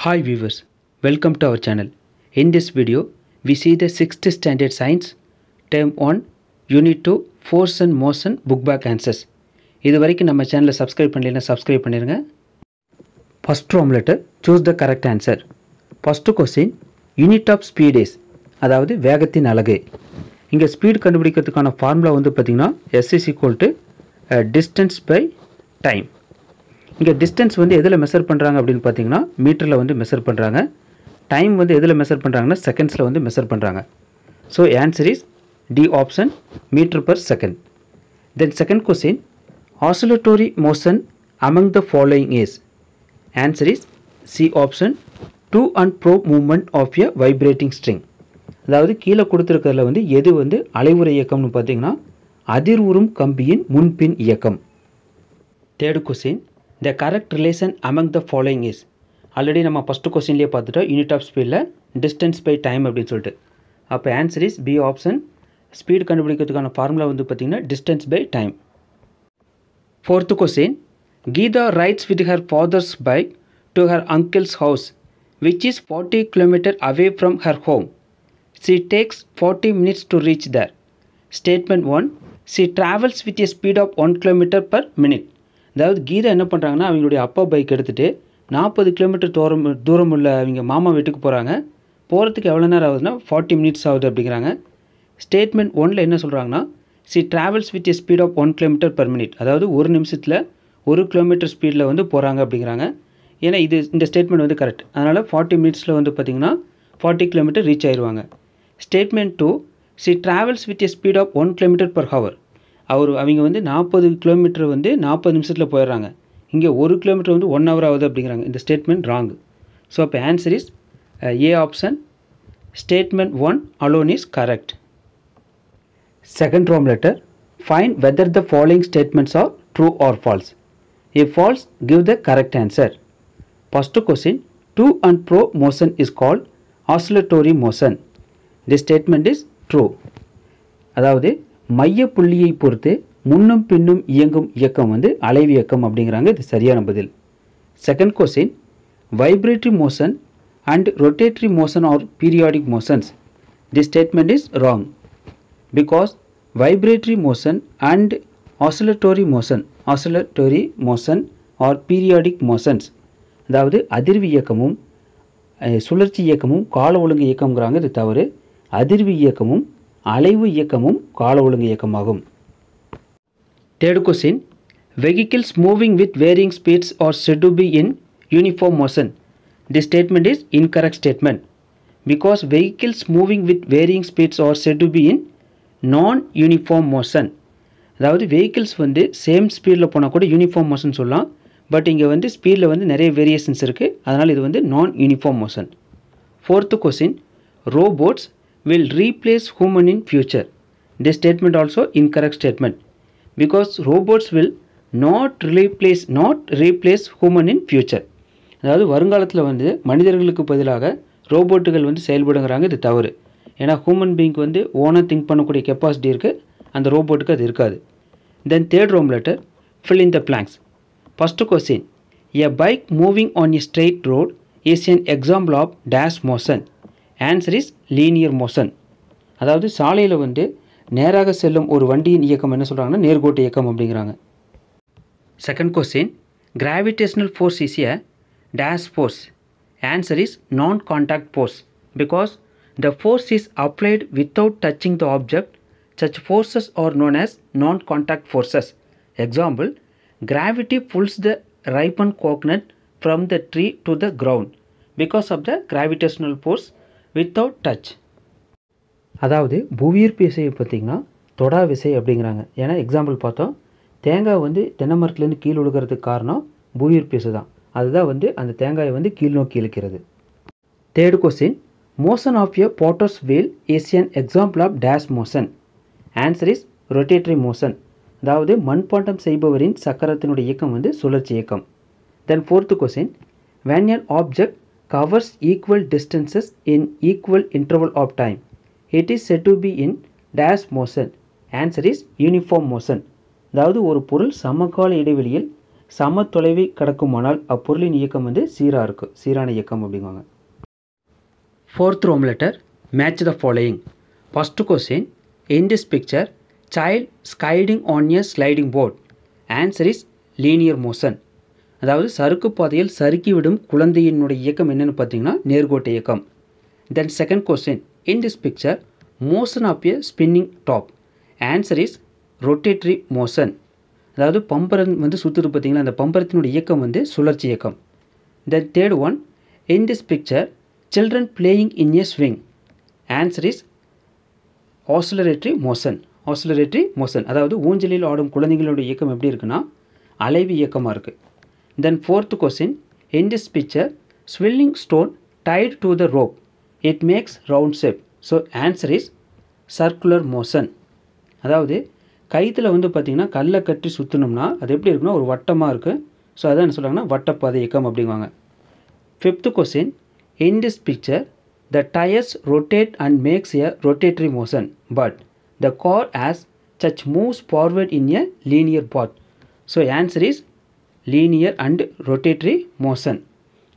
Hi viewers, welcome to our channel. In this video, we see the 6th standard science term 1 unit 2 force and motion book back answers. இது வரைக்கும் நம்ம சேனலை subscribe பண்ணலைன்னா subscribe பண்ணிருங்க. First room letter, choose the correct answer. First question, unit of speed is, அதாவது வேகத்தின் அலகு. இங்க ஸ்பீட் கண்டுபிடிக்கிறதுக்கான ஃபார்முலா வந்து பாத்தீங்கன்னா s is equal to distance by time. இங்கே டிஸ்டன்ஸ் வந்து எதில் மெஷர் பண்ணுறாங்க அப்படின்னு பார்த்தீங்கன்னா மீட்டரில் வந்து மெஷர் பண்ணுறாங்க. டைம் வந்து எதில் மெஷர் பண்ணுறாங்கன்னா செகண்ட்ஸில் வந்து மெஷர் பண்ணுறாங்க. So answer is D option metre per second. Then second question, oscillatory motion among the following is. Answer is C option to and fro movement of a vibrating string. அதாவது கீழே கொடுத்துருக்கிறதுல வந்து எது வந்து அலைவுற இயக்கம்னு பார்த்தீங்கன்னா அதிர்வுறும் கம்பியின் முன்பின் இயக்கம். Third question, the correct relation among the following is. Already நம்ம ஃபஸ்ட்டு கொஸ்டின்லேயே பார்த்துட்டோம் யூனிட் ஆஃப் ஸ்பீடில் டிஸ்டன்ஸ் பை டைம் அப்படின்னு சொல்லிட்டு. அப்போ answer is B option. Speed கண்டுபிடிக்கிறதுக்கான ஃபார்முலா வந்து பார்த்திங்கன்னா distance by time. Fourth question, Geeta rides with her father's bike to her uncle's house which is 40 km away from her home. She takes 40 minutes to reach there. Statement 1, she travels with a speed of 1 km per minute. அதாவது கீதா என்ன பண்ணுறாங்கன்னா அவங்களுடைய அப்பா bike எடுத்துகிட்டு 40 kilometre தூரம் உள்ள அவங்க மாமா வீட்டுக்கு போகிறாங்க. போகிறதுக்கு எவ்வளோ நேரம் ஆகுதுன்னா 40 minutes ஆகுது அப்படிங்கிறாங்க. ஸ்டேட்மெண்ட் 1ல் என்ன சொல்கிறாங்கன்னா C travels with a speed of 1 km per minute, அதாவது ஒரு நிமிஷத்தில் 1 கிலோமீட்டர் ஸ்பீடில் வந்து போகிறாங்க அப்படிங்கிறாங்க. ஏன்னா இந்த ஸ்டேட்மெண்ட் வந்து கரெக்ட். அதனால் 40 minutesல வந்து பார்த்திங்கன்னா 40 km ரீச் ஆயிடுவாங்க. Statement 2, C travels with a speed of 1 km per hour. அவங்க வந்து 40 கிலோமீட்டர் வந்து 40 நிமிஷத்தில் போயிடுறாங்க. இங்கே 1 கிலோமீட்டர் வந்து 1 hour ஆகுது அப்படிங்கிறாங்க. இந்த ஸ்டேட்மெண்ட் ராங். ஸோ அப்போ answer is A option. Statement 1 alone is correct. Second roman letter, find whether the following statements are true or false. If false give the correct answer. First question, to and fro motion is called oscillatory motion. The statement is true. அதாவது மைய புள்ளியை பொறுத்து முன்னும் பின்னும் இயங்கும் இயக்கம் வந்து அலைவு இயக்கம் அப்படிங்கிறாங்க. இது சரியான பதில். Second question, vibratory motion and rotatory motion R periodic motions. The statement is wrong because vibratory motion and oscillatory motion R periodic motions, அதாவது அதிர்வு இயக்கமும் சுழற்சி இயக்கமும் கால ஒழுங்கு இயக்கம்ங்கிறாங்க. இது தவறு. அதிர்வு இயக்கமும் அலைவு இயக்கமும் கால ஒழுங்கு இயக்கமாகும். Third question, vehicles moving with varying speeds are said to be in uniform motion. This statement is incorrect statement because vehicles moving with varying speeds are said to be in non-uniform motion. அதாவது vehicles வந்து same ஸ்பீடில் போனால் கூட uniform motion சொல்லலாம். But இங்கே வந்து ஸ்பீடில் வந்து நிறைய வேரியேஷன்ஸ் இருக்குது. அதனால் இது வந்து நான் uniform motion. Fourth question, robots will replace human in future. This statement also incorrect statement because robots will not replace human in future. அதாவது வருங்காலத்தில் வந்து மனிதர்களுக்கு பதிலாக ரோபோட்டுகள் வந்து செயல்படுங்கிறாங்க. இது தவறு. ஏன்னா ஹியூமன் பீயிங்க்கு வந்து ஓனாக திங்க் பண்ணக்கூடிய கெப்பாசிட்டி இருக்குது, அந்த ரோபோட்டுக்கு அது இருக்காது. Then third roman letter, fill in the blanks. First question, a bike moving on a straight road is an example of dash motion. Answer is linear motion. அதாவது சாலையில் வந்து நேராக செல்லும் ஒரு வண்டியின் இயக்கம் என்ன சொல்கிறாங்கன்னா நேர்கோட்டு இயக்கம் அப்படிங்கிறாங்க. Second question, gravitational force is a dash force. Answer is non contact force because the force is applied without touching the object. Such forces are known as non contact forces. Example, gravity pulls the ripened coconut from the tree to the ground because of the gravitational force without touch. அதாவது புவியீர்ப்பு விசையை பார்த்திங்கன்னா தொடா விசை அப்படிங்கிறாங்க. ஏன்னா example பார்த்தோம், தேங்காய் வந்து தென்னை மரத்துலேருந்து கீழே விழுகிறதுக்கு காரணம் புவியீர்ப்பு விசை தான். அதுதான் வந்து அந்த தேங்காயை வந்து கீழ் நோக்கி இழுக்கிறது. Third question, motion of a potter's wheel is an example of dash motion. Answer is rotatory motion. அதாவது மண்பாண்டம் செய்பவரின் சக்கரத்தினுடைய இயக்கம் வந்து சுழற்சி இயக்கம். Then fourth question, when an object covers equal distances in equal interval of time, it is said to be in dash motion. Answer is uniform motion. அதாவது ஒரு பொருள் சமகால இடைவெளியில் சம தொலைவை கடக்குமானால் அப்பொருளின் இயக்கம் வந்து சீராக இருக்கும், சீரான இயக்கம் அப்படிங்குவாங்க. Fourth Roman letter, match the following. First question, in this picture, child sliding on a sliding board. Answer is linear motion. அதாவது சறுக்கு பாதையில் சறுக்கிவிடும் குழந்தையினுடைய இயக்கம் என்னென்னு பார்த்தீங்கன்னா நேர்கோட்டு இயக்கம். Then second question, in this picture, motion of a spinning top. Answer is rotatory motion. அதாவது பம்பரம் வந்து சுற்றுது பார்த்தீங்களா, அந்த பம்பரத்தினுடைய இயக்கம் வந்து சுழற்சி இயக்கம். Then third one, in this picture, children playing in a swing. Answer is oscillatory motion. Oscillatory motion அதாவது ஊஞ்சலில் ஆடும் குழந்தைகளுடைய இயக்கம் எப்படி இருக்குன்னா அலைவு இயக்கமாக இருக்குது. Then fourth question, in this picture, swirling stone tied to the rope. It makes round shape. So answer is circular motion. அதாவது கைத்தில் வந்து பார்த்திங்கன்னா கல்லை கட்டி சுற்றினோம்னா அது எப்படி இருக்குன்னா ஒரு வட்டமாக இருக்குது. ஸோ அதான் என்ன சொல்கிறாங்கன்னா வட்டப்பாதை இயக்கம் அப்படிங்குவாங்க. Fifth question, in this picture, the tires rotate and makes a rotatory motion, but the car as such moves forward in a linear path. So answer is linear and rotatory motion.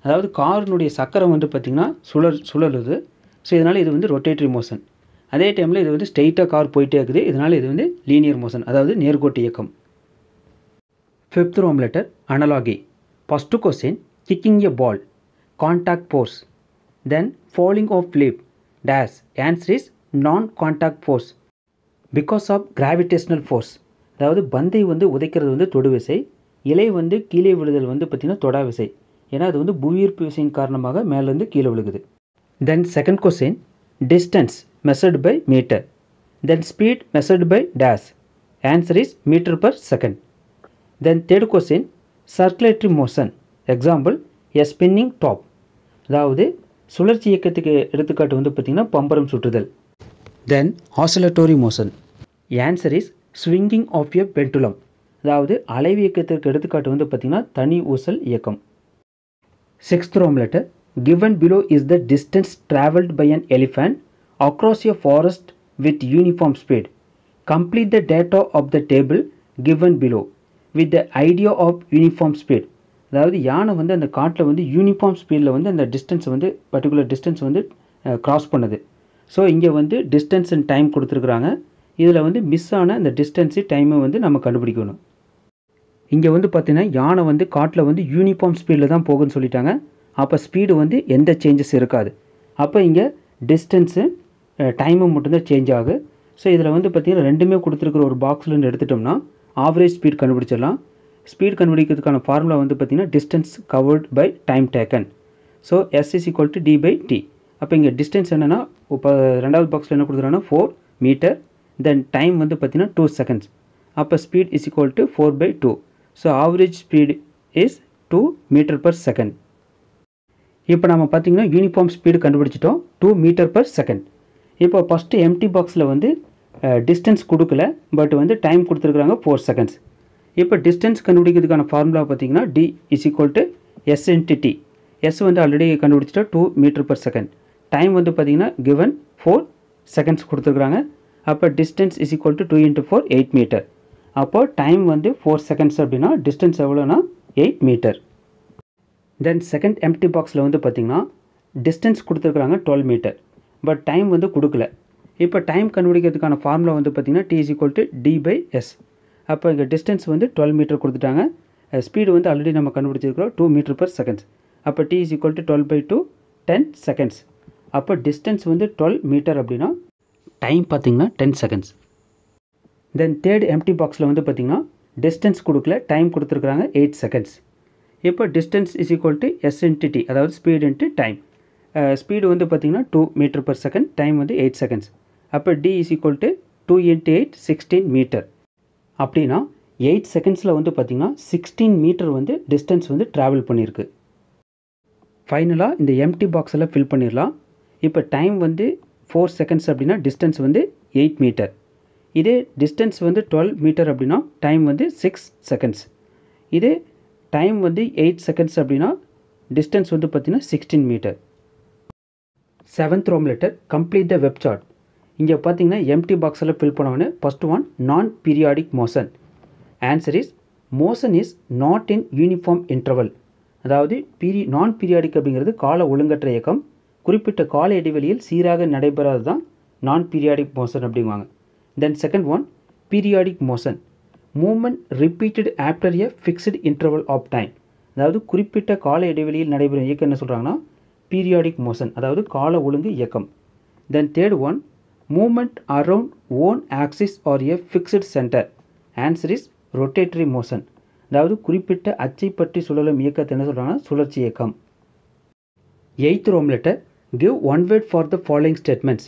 அதாவது காரினுடைய சக்கரம் வந்து பார்த்திங்கன்னா சுழலுது. So இதனால் இது வந்து rotatory motion. அதே டைமில் இது வந்து ஸ்ட்ரெயிட்டாக கார் போயிட்டே இருக்குது. இதனால் இது வந்து லீனியர் மோஷன், அதாவது நேர்கோட்டு இயக்கம். Fifth roman letter, analogy. First question, kicking a ball, contact force. Then falling off leaf dash. Answer is non-contact force because of gravitational force. அதாவது பந்தை வந்து உதைக்கிறது வந்து தொடு விசை, இலை வந்து கீழே விழுதல் வந்து பார்த்திங்கன்னா தொடா விசை. ஏன்னா அது வந்து புவியீர்ப்பு விசையின் காரணமாக மேலேருந்து கீழே விழுகுது. Then second question, distance measured by meter. Then speed measured by dash. Answer is meter per second. Then third question, circulatory motion. Example, a spinning top. அதாவது சுழற்சி இயக்கத்துக்கு எடுத்துக்காட்டு வந்து பார்த்திங்கன்னா பம்பரம் சுற்றுதல். Then oscillatory motion. Answer is swinging of a pendulum. அதாவது அலைவு இயக்கத்திற்கு எடுத்துக்காட்டு வந்து பார்த்திங்கன்னா தனி ஊசல் இயக்கம். Sixth roman letter, given below is the distance travelled by an elephant across a forest with uniform speed. Complete the data of the table given below with the idea of uniform speed. அதாவது யானை வந்து அந்த காட்டில் வந்து uniform ஸ்பீடில் வந்து அந்த distance வந்து பர்டிகுலர் டிஸ்டன்ஸ் வந்து க்ராஸ் பண்ணுது. ஸோ இங்கே வந்து டிஸ்டன்ஸ் அண்ட் டைம் கொடுத்துருக்குறாங்க. இதில் வந்து மிஸ் ஆன அந்த டிஸ்டன்ஸு டைமை வந்து நம்ம கண்டுபிடிக்கணும். இங்கே வந்து பார்த்திங்கன்னா யானை வந்து காட்டில் வந்து யூனிஃபார்ம் ஸ்பீடில் தான் போகுன்னு சொல்லிட்டாங்க. அப்போ ஸ்பீடு வந்து எந்த சேஞ்சஸ் இருக்காது. அப்போ இங்கே டிஸ்டன்ஸு டைமும் மட்டும்தான் சேஞ்ச் ஆகுது. ஸோ இதில் வந்து பார்த்திங்கன்னா ரெண்டுமே கொடுத்துருக்குற ஒரு பாக்ஸ்லேருந்து எடுத்துட்டோம்னா ஆவரேஜ் ஸ்பீட் கண்டுபிடிச்சிடலாம். ஸ்பீட் கண்டுபிடிக்கிறதுக்கான ஃபார்முலா வந்து பார்த்திங்கன்னா distance covered by time taken. So S is equal to D by T. அப்போ இங்கே டிஸ்டன்ஸ் என்னென்னா இப்போ ரெண்டாவது பாக்ஸில் என்ன கொடுத்துருக்காங்கன்னா 4 மீட்டர். தென் டைம் வந்து பார்த்திங்கன்னா 2 seconds. அப்போ speed is equal to 4 by 2. So average speed is 2 meter per second. இப்போ நம்ம பார்த்திங்கன்னா யூனிஃபார்ம் ஸ்பீடு கண்டுபிடிச்சிட்டோம் 2 meter per second. இப்போ ஃபஸ்ட்டு எம்டி பாக்ஸில் வந்து டிஸ்டன்ஸ் கொடுக்கல, பட் வந்து டைம் கொடுத்துருக்குறாங்க 4 seconds. இப்போ டிஸ்டன்ஸ் கண்டுபிடிக்கிறதுக்கான ஃபார்முலா பார்த்திங்கன்னா D is equal to S into T. S வந்து ஆல்ரெடி கண்டுபிடிச்சிட்டா 2 meter per second. டைம் வந்து பார்த்திங்கன்னா given 4 seconds கொடுத்துருக்குறாங்க. அப்போ distance is equal to 2 into 4 8 meter. அப்போ டைம் வந்து 4 seconds அப்படின்னா டிஸ்டன்ஸ் எவ்வளோனா 8 meter. தென் செகண்ட் எம்டி பாக்ஸில் வந்து பார்த்திங்கன்னா டிஸ்டன்ஸ் கொடுத்துருக்குறாங்க 12 meter, பட் டைம் வந்து கொடுக்கல. இப்போ டைம் கண்டுபிடிக்கிறதுக்கான ஃபார்முலா வந்து பார்த்திங்கன்னா T is equal to D by S. அப்போ இங்கே டிஸ்டன்ஸ் வந்து 12 meter கொடுத்துட்டாங்க. ஸ்பீடு வந்து ஆல்ரெடி நம்ம கண்டுபிடிச்சிருக்கிறோம் 2 meter per second. அப்போ T is equal to 12 by 2 10 seconds. அப்போ டிஸ்டன்ஸ் வந்து 12 meter அப்படின்னா டைம் பார்த்திங்கன்னா 10 seconds. தென் தேர்ட் எம்டி பாக்ஸில் வந்து பார்த்திங்கன்னா டிஸ்டன்ஸ் கொடுக்கல, டைம் கொடுத்துருக்குறாங்க 8 seconds. இப்போ distance is equal to S into T, அதாவது ஸ்பீடு இன்ட்டு டைம். ஸ்பீடு வந்து பார்த்திங்கன்னா 2 meter per second, டைம் வந்து 8 seconds. அப்போ D is equal to 2 into 8 16 meter. அப்படின்னா 8 secondsல வந்து பார்த்திங்கன்னா 16 meter வந்து டிஸ்டன்ஸ் வந்து ட்ராவல் பண்ணியிருக்கு. ஃபைனலாக இந்த எம்டி பாக்ஸில் ஃபில் பண்ணிடலாம். இப்போ டைம் வந்து 4 seconds அப்படின்னா டிஸ்டன்ஸ் வந்து 8 meter. இதே டிஸ்டன்ஸ் வந்து 12 meter அப்படின்னா டைம் வந்து 6 seconds. இதே டைம் வந்து 8 seconds அப்படின்னா டிஸ்டன்ஸ் வந்து பார்த்திங்கன்னா 16 meter. Seventh roman letter, complete the web chart. இங்கே பார்த்தீங்கன்னா எம்டி பாக்ஸில் ஃபில் பண்ணவொன்னே first one non periodic motion. Answer is motion is not in uniform interval. அதாவது நான் பீரியாடிக் அப்படிங்கிறது கால ஒழுங்கற்ற இயக்கம். குறிப்பிட்ட கால இடைவெளியில் சீராக நடைபெறாது தான் நான் பீரியாடிக் மோஷன் அப்படிங்குவாங்க. Then second one periodic motion, movement repeated after a fixed interval of time. அதாவது குறிப்பிட்ட கால இடைவெளியில் நடைபெறும் இயக்கம் என்ன சொல்கிறாங்கன்னா பீரியாடிக் மோஷன், அதாவது கால ஒழுங்கு இயக்கம். Then third one movement around own axis or a fixed centre. Answer is rotatory motion. அதாவது குறிப்பிட்ட அச்சை பற்றி சுழலும் இயக்கத்தை என்ன சொல்கிறாங்கன்னா சுழற்சி இயக்கம். Eighth roman letter, give one word for the following statements.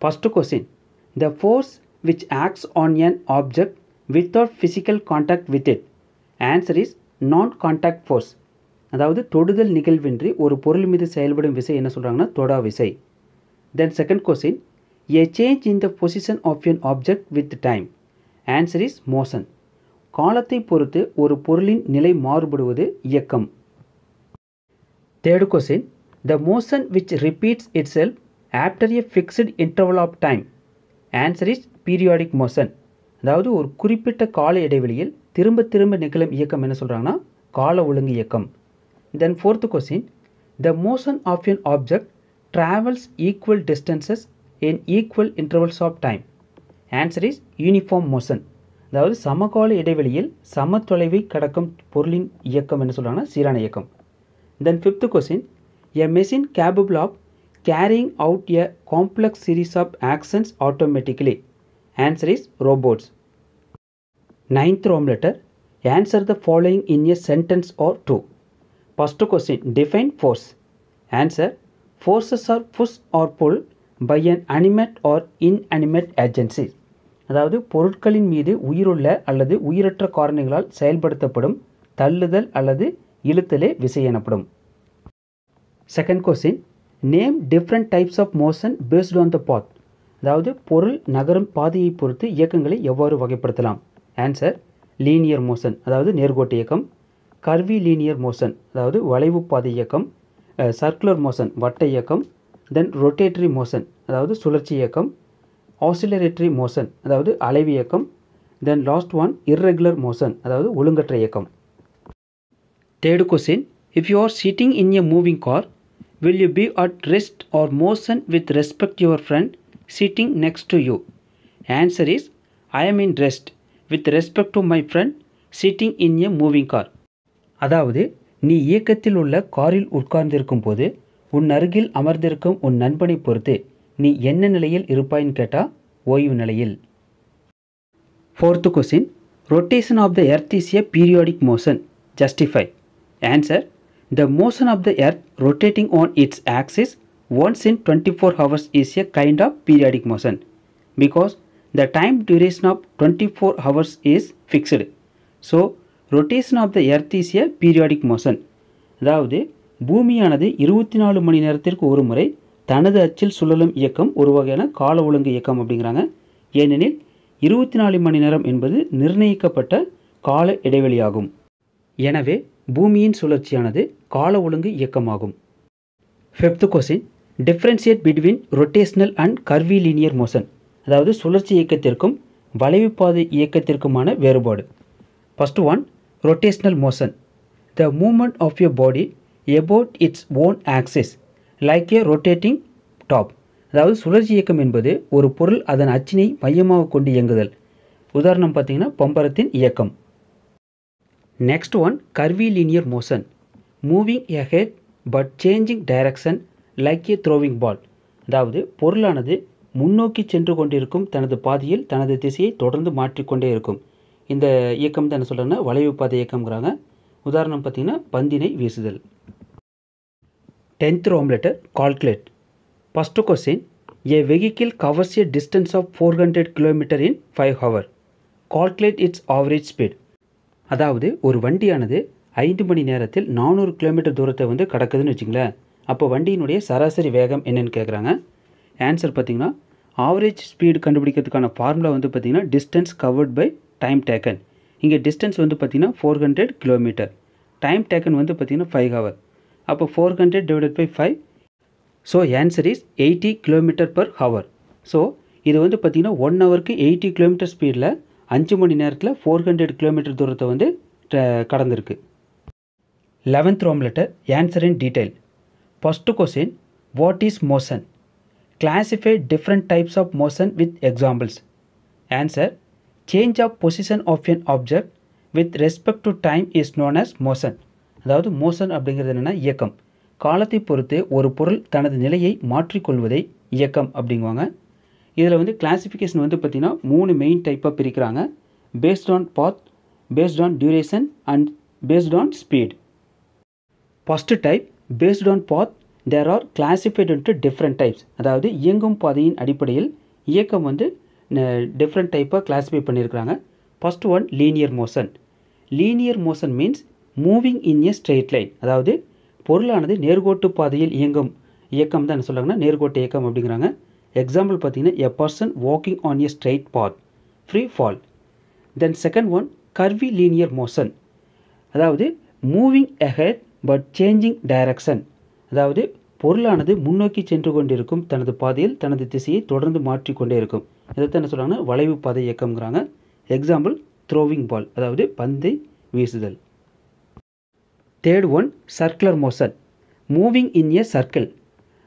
First question, the force which acts on an object without physical contact with it. Answer is non contact force. அதாவது தொடுதல் நிகழ்வின்றி ஒரு பொருள் மீது செயல்படும் விசை என்ன சொல்கிறாங்கன்னா தொடா விசை. Then second question, a change in the position of an object with time. Answer is motion. காலத்தை பொறுத்து ஒரு பொருளின் நிலை மாறுபடுவது இயக்கம். Third question, the motion which repeats itself after a fixed interval of time. Answer is periodic motion. அதாவது ஒரு குறிப்பிட்ட கால இடைவெளியில் திரும்ப திரும்ப நிகழும் இயக்கம் என்ன சொல்கிறாங்கன்னா கால ஒழுங்கு இயக்கம். Then fourth question, the motion of an object travels equal distances in equal intervals of time. Answer is uniform motion. அதாவது சமகால இடைவெளியில் சம தொலைவை கடக்கும் பொருளின் இயக்கம் என்ன சொல்கிறாங்கன்னா சீரான இயக்கம். Then fifth question, a machine capable of carrying out a complex series of actions automatically. Answer is robots. Ninth Rome letter, answer the following in a sentence or two. First question, define force. Answer, forces are push or pull by an animate or inanimate agency. அதாவது பொருட்களின் மீது உயிருள்ள அல்லது உயிரற்ற காரணிகளால் செயல்படுத்தப்படும் தள்ளுதல் அல்லது இழுத்தலே விசை எனப்படும். Second question, name different types of motion based on the path. அதாவது பொருள் நகரும் பாதையை பொறுத்து இயக்கங்களை எவ்வாறு வகைப்படுத்தலாம். ஆன்சர், லீனியர் மோஷன் அதாவது நேர்கோட்டு இயக்கம், கர்வி லீனியர் மோஷன் அதாவது வளைவு பாதை இயக்கம், சர்க்குலர் மோஷன் வட்ட இயக்கம், தென் ரொட்டேட்டரி மோஷன் அதாவது சுழற்சி இயக்கம், ஆசிலரேட்டரி மோஷன் அதாவது அலைவு இயக்கம், then last one irregular motion அதாவது ஒழுங்கற்ற இயக்கம். Third question, if you are sitting in a moving car, will you be at rest or motion with respect your friend sitting next to you. Answer is, I am in rest with respect to my friend sitting in a moving car. அதாவது நீ இயக்கத்தில் உள்ள காரில் உட்கார்ந்திருக்கும் போது உன் அருகில் அமர்ந்திருக்கும் உன் நண்பனை பொறுத்து நீ என்ன நிலையில் இருப்பாயின்னு கேட்டால் ஓய்வு நிலையில். Fourth question, rotation of the earth is a periodic motion, justify. Answer, the motion of the earth rotating on its axis once in 24 hours is a kind of periodic motion because the time duration of 24 hours is fixed. So, rotation of the earth is a periodic motion. அதாவது பூமியானது 24 மணி நேரத்திற்கு ஒரு முறை தனது அச்சில் சுழலும் இயக்கம் ஒரு வகையான கால ஒழுங்கு இயக்கம் அப்படிங்கிறாங்க. ஏனெனில் 24 மணி நேரம் என்பது நிர்ணயிக்கப்பட்ட கால இடைவெளியாகும். எனவே பூமியின் சுழற்சியானது கால ஒழுங்கு இயக்கமாகும். Fifth question, differentiate between rotational and curvilinear motion. அதாவது சுழற்சி இயக்கத்திற்கும் வளைவு பாதை இயக்கத்திற்குமான வேறுபாடு. First one, rotational motion, the moment of a body about its own axis like a rotating top. அதாவது சுழற்சி இயக்கம் என்பது ஒரு பொருள் அதன் அச்சினை மையமாக கொண்டு இயங்குதல். உதாரணம் பார்த்தீங்கன்னா பம்பரத்தின் இயக்கம். Next one, curvilinear motion, moving ahead but changing direction like a throwing ball. அதாவது பொருளானது முன்னோக்கி சென்று கொண்டிருக்கும் தனது பாதையில் தனது திசையை தொடர்ந்து மாற்றிக்கொண்டே இருக்கும். இந்த இயக்கம் தான் என்ன சொல்கிறேன்னா வளைவு பாதை இயக்கம்ங்கிறாங்க. உதாரணம் பார்த்தீங்கன்னா பந்தினை வீசுதல். 10th Rome letter, calculate. First question, a vehicle covers a distance of 400 km in 5 hours. Calculate its average speed. அதாவது ஒரு வண்டியானது 5 மணி நேரத்தில் 400 கிலோமீட்டர் தூரத்தை வந்து கடக்குதுன்னு வச்சுங்களேன். அப்போ வண்டியினுடைய சராசரி வேகம் என்னென்னு கேட்குறாங்க. ஆன்சர் பார்த்தீங்கன்னா ஆவரேஜ் ஸ்பீடு கண்டுபிடிக்கிறதுக்கான ஃபார்முலா வந்து பார்த்தீங்கன்னா distance covered by time taken. இங்கே டிஸ்டன்ஸ் வந்து பார்த்தீங்கன்னா 400 கிலோமீட்டர், டைம் டேக்கன் வந்து பார்த்தீங்கன்னா 5 hours. அப்போ 400 divided by 5. So answer is 80 km/h. So இது வந்து பார்த்தீங்கன்னா 1 ஹவருக்கு 80 km ஸ்பீடில் 5 மணி நேரத்தில் 400 கிலோமீட்டர் தூரத்தை வந்து கடந்திருக்கு. 11th Roman letter, answer in detail. First question, what is motion? Classify different types of motion with examples. Answer, change of position of an object with respect to time is known as motion. அதாவது motion அப்படிங்கிறது என்னென்னா இயக்கம். காலத்தை பொறுத்து ஒரு பொருள் தனது நிலையை மாற்றிக்கொள்வதை இயக்கம் அப்படிங்குவாங்க. இதில் வந்து கிளாசிஃபிகேஷன் வந்து பார்த்திங்கன்னா 3 மெயின் டைப்பாக பிரிக்கிறாங்க. Based on path, based on duration and based on speed. First type based on path, there are classified into different types. அதாவது இயங்கும் பாதையின் அடிப்படையில் இயக்கம் வந்து டிஃப்ரெண்ட் டைப்பாக கிளாஸிஃபை பண்ணியிருக்கிறாங்க. First one linear motion. Linear motion means moving in a straight line. அதாவது பொருளானது நேர்கோட்டு பாதையில் இயங்கும் இயக்கம் தான் என்ன சொல்கிறாங்கன்னா நேர்கோட்டு இயக்கம் அப்படிங்கிறாங்க. எக்ஸாம்பிள் பார்த்தீங்கன்னா a person walking on a straight path, free fall. Then second one curvilinear motion. அதாவது moving ahead but changing direction. அதாவது பொருளானது முன்னோக்கி சென்று கொண்டிருக்கும் தனது பாதையில் தனது திசையை தொடர்ந்து மாற்றிக்கொண்டே இருக்கும். இதைத்தான் என்ன சொல்கிறாங்கன்னா வளைவு பாதை இயக்கம்ங்கிறாங்க. எக்ஸாம்பிள் த்ரோவிங் பால், அதாவது பந்தை வீசுதல். Third one circular motion, moving in a circle.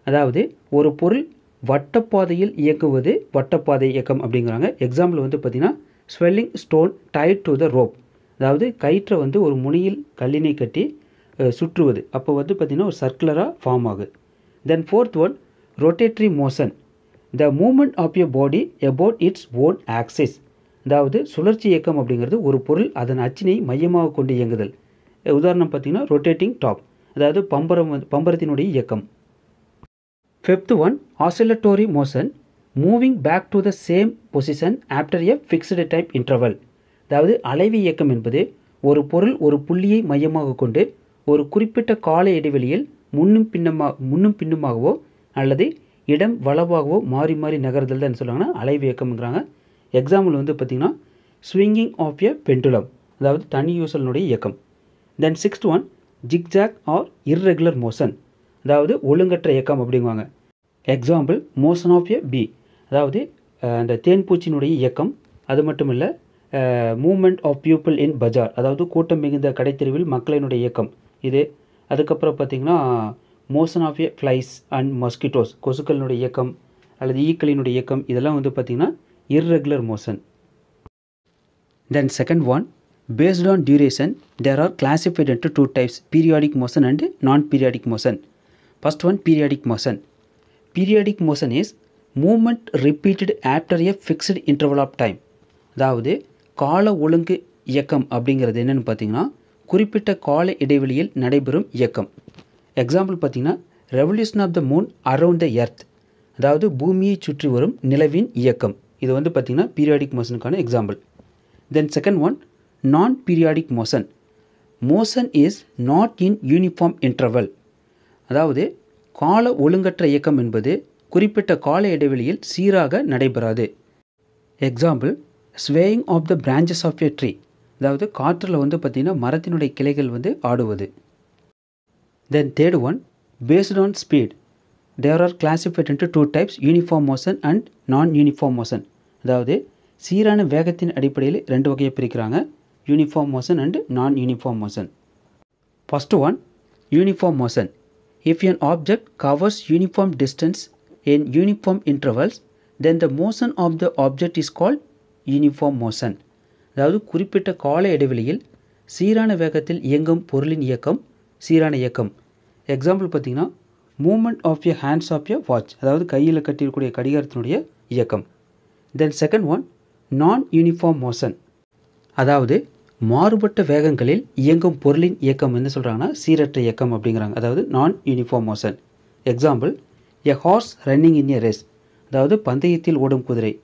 அதாவது ஒரு பொருள் வட்டப்பாதையில் இயக்குவது வட்டப்பாதை இயக்கம் அப்படிங்கிறாங்க. எக்ஸாம்பிள் வந்து பார்த்திங்கன்னா swelling stone tied to the rope. அதாவது கயிற்றை வந்து ஒரு முனையில் கல்லினை கட்டி சுற்றுவது. அப்போ வந்து பார்த்திங்கன்னா ஒரு சர்க்குலராக ஃபார்ம் ஆகுது. Then fourth one rotatory motion, the moment of a body about its own axis. அதாவது சுழற்சி இயக்கம் அப்படிங்கிறது ஒரு பொருள் அதன் அச்சினை மையமாக கொண்டு இயங்குதல். உதாரணம் பார்த்திங்கன்னா ரொட்டேட்டிங் டாப், அதாவது பம்பரத்தினுடைய இயக்கம். Fifth one oscillatory motion, moving back to the same position after a fixed time interval. அதாவது அலைவு இயக்கம் என்பது ஒரு பொருள் ஒரு புள்ளியை மையமாக கொண்டு ஒரு குறிப்பிட்ட கால இடைவெளியில் முன்னும் பின்னுமாகவோ அல்லது இடம் வலவாகவோ மாறி மாறி நகர்தல் தான் சொல்லுவாங்கன்னா அலைவு இயக்கம்ங்கிறாங்க. எக்ஸாம்பிள் வந்து பார்த்திங்கன்னா ஸ்விங்கிங் ஆஃப் எ பெண்டுலம், அதாவது தனியூசலினுடைய இயக்கம். Then sixth one zigzag or irregular motion, அதாவது ஒழுங்கற்ற இயக்கம் அப்படிங்குவாங்க. Example motion of a bee, அதாவது அந்த தேன்பூச்சினுடைய இயக்கம். அது மட்டும் இல்லை movement of people in bazaar, அதாவது கூட்டம் மிகுந்த கடைத்தெருவில் மக்களினுடைய இயக்கம் இது. அதுக்கப்புறம் பார்த்திங்கன்னா motion of a flies and mosquitoes, கொசுக்களினுடைய இயக்கம் அல்லது ஈக்களினுடைய இயக்கம். இதெல்லாம் வந்து பார்த்திங்கன்னா irregular motion. Then second one based on duration, there are classified into 2 types, periodic motion and non periodic motion. First one periodic motion. Periodic motion is moment repeated after a fixed interval of time. அதாவது கால ஒழுங்கு இயக்கம் அப்படிங்கிறது என்னென்னு பார்த்தீங்கன்னா குறிப்பிட்ட கால இடைவெளியில் நடைபெறும் இயக்கம். எக்ஸாம்பிள் பார்த்தீங்கன்னா revolution of the moon around the earth, அதாவது பூமியை சுற்றி வரும் நிலவின் இயக்கம். இது வந்து பார்த்திங்கன்னா பீரியாடிக் மோஷனுக்கான example. Then second one non periodic motion. Motion is not in uniform interval. அதாவது கால ஒழுங்கற்ற இயக்கம் என்பது குறிப்பிட்ட கால இடைவெளியில் சீராக நடைபெறாது. Example swaying of the branches of a tree, அதாவது காற்றில் வந்து பார்த்திங்கன்னா மரத்தினுடைய கிளைகள் வந்து ஆடுவது. Then third one based on speed, there are classified into 2 types, uniform motion and non uniform motion. அதாவது சீரான வேகத்தின் அடிப்படையில் 2 வகையை பிரிக்கிறாங்க, uniform motion and non uniform motion. First one uniform motion. If an object covers uniform distance in uniform intervals, then the motion of the object is called uniform motion. அதாவது குறிப்பிட்ட கால இடைவெளியில் சீரான வேகத்தில் இயங்கும் பொருளின் இயக்கம் சீரான இயக்கம். எக்ஸாம்பிள் பார்த்திங்கன்னா moment of a hands of a watch, அதாவது கையில் கட்டியிருக்கக்கூடிய கடிகாரத்தினுடைய இயக்கம். Then second one non uniform motion. அதாவது மாறுபட்ட வேகங்களில் இயங்கும் பொருளின் இயக்கம் என்ன சொல்கிறாங்கன்னா சீரற்ற இயக்கம் அப்படிங்கிறாங்க, அதாவது non uniform motion. Example a horse running in a race, அதாவது பந்தயத்தில் ஓடும் குதிரை.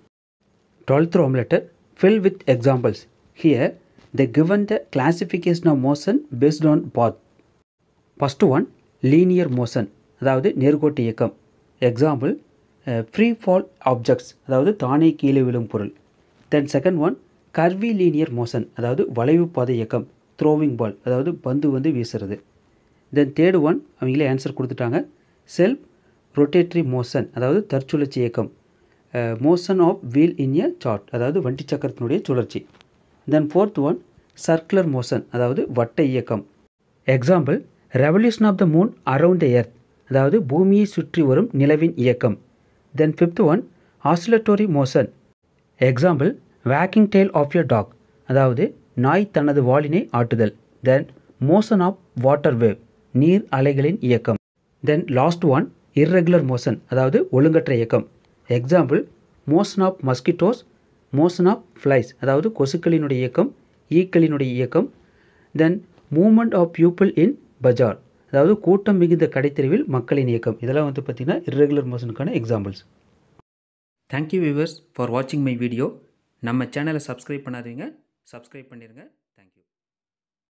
12th Roman letter, fill with examples. Here they given the classification of motion based on path. First one linear motion, அதாவது நேர்கோட்டு இயக்கம். எக்ஸாம்பிள் ஃப்ரீ ஃபால் ஆப்ஜெக்ட்ஸ், அதாவது தானே கீழே விழும் பொருள். Then second one curvilinear motion, அதாவது வளைவு பாதை இயக்கம். த்ரோவிங் பால், அதாவது பந்து வந்து வீசுறது. தென் தேர்ட் ஒன் அவங்களே ஆன்சர் கொடுத்துட்டாங்க, செல்ஃப் ரொட்டேட்ரி மோஷன், அதாவது தற்சுழற்சி இயக்கம். Motion of wheel in a cart, அதாவது வண்டி சக்கரத்தினுடைய சுழற்சி. Then fourth one circular motion அதாவது வட்ட இயக்கம். Example revolution of the moon around the earth அதாவது பூமியை சுற்றி வரும் நிலவின் இயக்கம். Then fifth one oscillatory motion. Example waking tail of your dog அதாவது நாய் தனது வாலினை ஆட்டுதல். Then motion of water wave நீர் அலைகளின் இயக்கம். Then last one irregular motion அதாவது ஒழுங்கற்ற இயக்கம். Example motion of mosquitoes, motion of flies அதாவது கொசுக்களினுடைய இயக்கம், ஈக்களினுடைய இயக்கம். Then movement of people in bazaar அதாவது கூட்டம் மிகுந்த கடைத்தெருவில் மக்களின் இயக்கம். இதெல்லாம் வந்து பார்த்திங்கன்னா இர்ரெகுலர் மோஷனுக்கான எக்ஸாம்பிள்ஸ். தேங்க்யூ வியூவர்ஸ் ஃபார் வாட்சிங் மை வீடியோ. நம்ம சேனலை சப்ஸ்கிரைப் பண்ணாதீங்க, சப்ஸ்கிரைப் பண்ணிடுங்க.